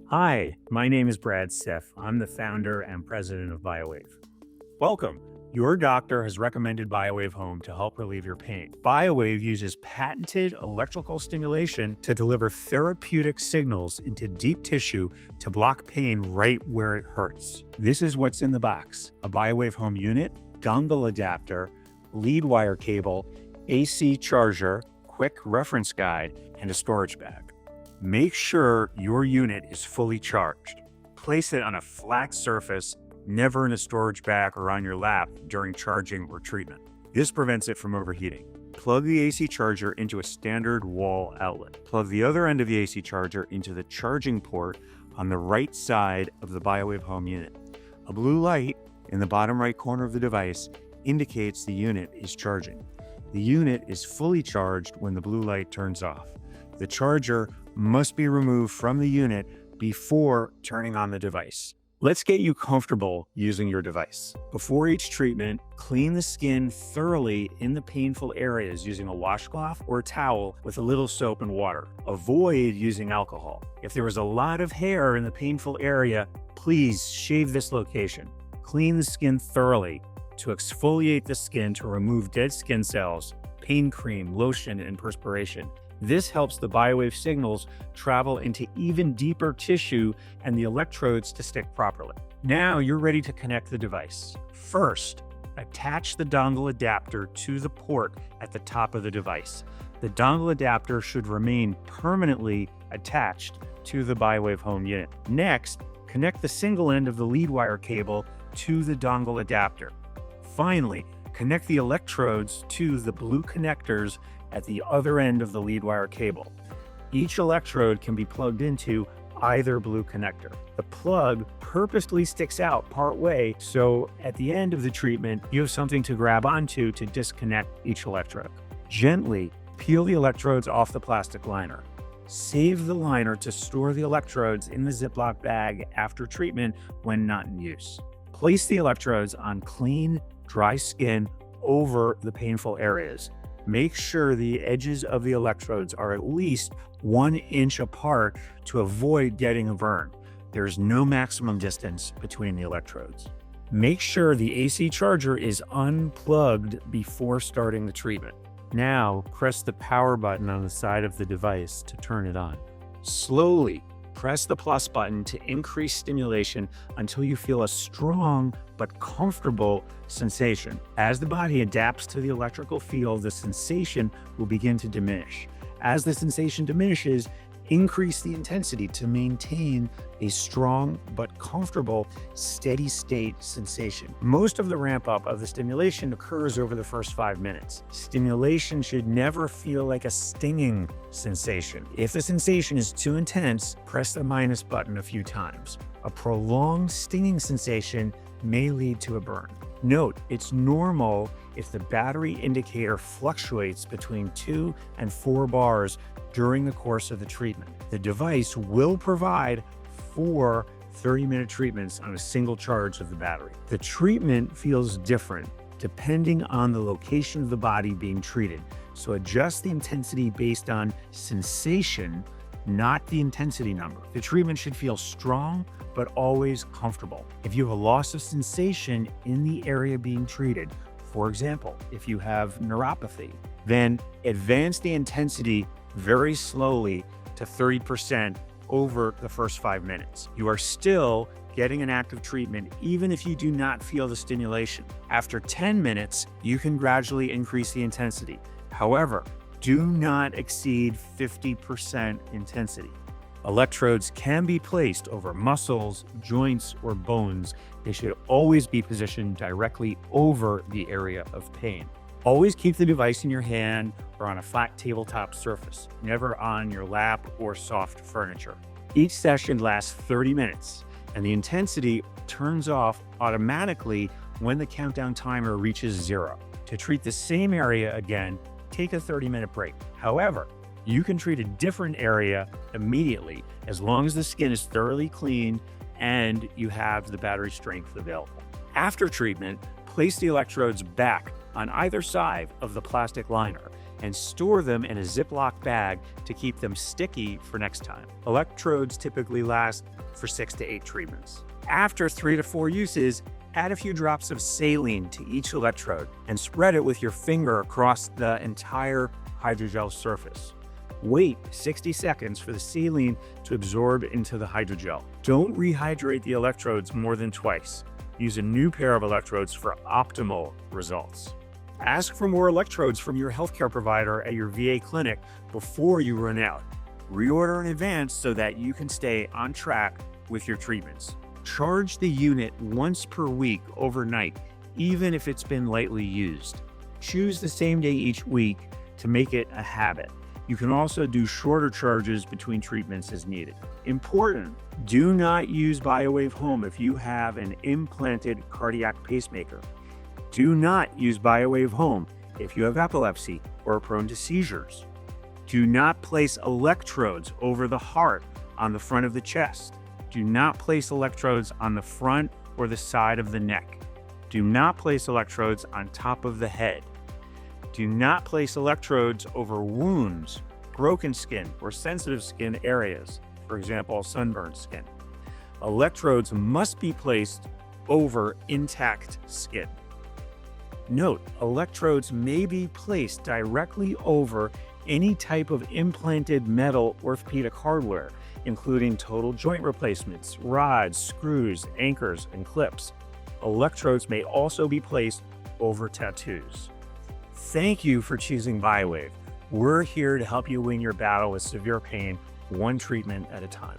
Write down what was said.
Hi, my name is Brad Siff. I'm the founder and president of BioWave. Welcome. Your doctor has recommended BioWaveHOME to help relieve your pain. BioWave uses patented electrical stimulation to deliver therapeutic signals into deep tissue to block pain right where it hurts. This is what's in the box: a BioWaveHOME unit, dongle adapter, lead wire cable, AC charger, quick reference guide, and a storage bag. Make sure your unit is fully charged. Place it on a flat surface, never in a storage bag or on your lap during charging or treatment. This prevents it from overheating. Plug the AC charger into a standard wall outlet. Plug the other end of the AC charger into the charging port on the right side of the BioWaveHOME unit. A blue light in the bottom right corner of the device indicates the unit is charging. The unit is fully charged when the blue light turns off. The charger must be removed from the unit before turning on the device. Let's get you comfortable using your device. Before each treatment, clean the skin thoroughly in the painful areas using a washcloth or a towel with a little soap and water. Avoid using alcohol. If there is a lot of hair in the painful area, please shave this location. Clean the skin thoroughly to exfoliate the skin to remove dead skin cells, pain cream, lotion, and perspiration. This helps the BioWave signals travel into even deeper tissue and the electrodes to stick properly. Now you're ready to connect the device. First, attach the dongle adapter to the port at the top of the device. The dongle adapter should remain permanently attached to the BioWaveHOME unit. Next, connect the single end of the lead wire cable to the dongle adapter. Finally, connect the electrodes to the blue connectors at the other end of the lead wire cable. Each electrode can be plugged into either blue connector. The plug purposely sticks out part way, so at the end of the treatment, you have something to grab onto to disconnect each electrode. Gently peel the electrodes off the plastic liner. Save the liner to store the electrodes in the Ziploc bag after treatment when not in use. Place the electrodes on clean, dry skin over the painful areas. Make sure the edges of the electrodes are at least 1 inch apart to avoid getting a burn. There's no maximum distance between the electrodes. Make sure the AC charger is unplugged before starting the treatment. Now, press the power button on the side of the device to turn it on. Slowly press the plus button to increase stimulation until you feel a strong but comfortable sensation. As the body adapts to the electrical field, the sensation will begin to diminish. As the sensation diminishes, increase the intensity to maintain a strong but comfortable steady state sensation. Most of the ramp up of the stimulation occurs over the first 5 minutes. Stimulation should never feel like a stinging sensation. If the sensation is too intense, press the minus button a few times. A prolonged stinging sensation may lead to a burn. Note, it's normal if the battery indicator fluctuates between 2 and 4 bars during the course of the treatment. The device will provide 4 30-minute treatments on a single charge of the battery. The treatment feels different depending on the location of the body being treated, so adjust the intensity based on sensation, not the intensity number. The treatment should feel strong, but always comfortable. If you have a loss of sensation in the area being treated, for example, if you have neuropathy, then advance the intensity very slowly to 30% over the first 5 minutes. You are still getting an active treatment even if you do not feel the stimulation. After 10 minutes, you can gradually increase the intensity. However, do not exceed 50% intensity. Electrodes can be placed over muscles, joints, or bones. They should always be positioned directly over the area of pain. Always keep the device in your hand or on a flat tabletop surface, never on your lap or soft furniture. Each session lasts 30 minutes, and the intensity turns off automatically when the countdown timer reaches 0. To treat the same area again, take a 30-minute break. However, you can treat a different area immediately as long as the skin is thoroughly cleaned and you have the battery strength available. After treatment, place the electrodes back on either side of the plastic liner and store them in a Ziploc bag to keep them sticky for next time. Electrodes typically last for 6 to 8 treatments. After 3 to 4 uses, add a few drops of saline to each electrode and spread it with your finger across the entire hydrogel surface. Wait 60 seconds for the saline to absorb into the hydrogel. Don't rehydrate the electrodes more than twice. Use a new pair of electrodes for optimal results. Ask for more electrodes from your healthcare provider at your VA clinic before you run out. Reorder in advance so that you can stay on track with your treatments. Charge the unit once per week overnight, even if it's been lightly used. Choose the same day each week to make it a habit. You can also do shorter charges between treatments as needed. Important, do not use BioWaveHOME if you have an implanted cardiac pacemaker. Do not use BioWaveHOME if you have epilepsy or are prone to seizures. Do not place electrodes over the heart on the front of the chest. Do not place electrodes on the front or the side of the neck. Do not place electrodes on top of the head. Do not place electrodes over wounds, broken skin, or sensitive skin areas, for example, sunburned skin. Electrodes must be placed over intact skin. Note, electrodes may be placed directly over any type of implanted metal orthopedic hardware, including total joint replacements, rods, screws, anchors, and clips. Electrodes may also be placed over tattoos. Thank you for choosing BioWave. We're here to help you win your battle with severe pain, one treatment at a time.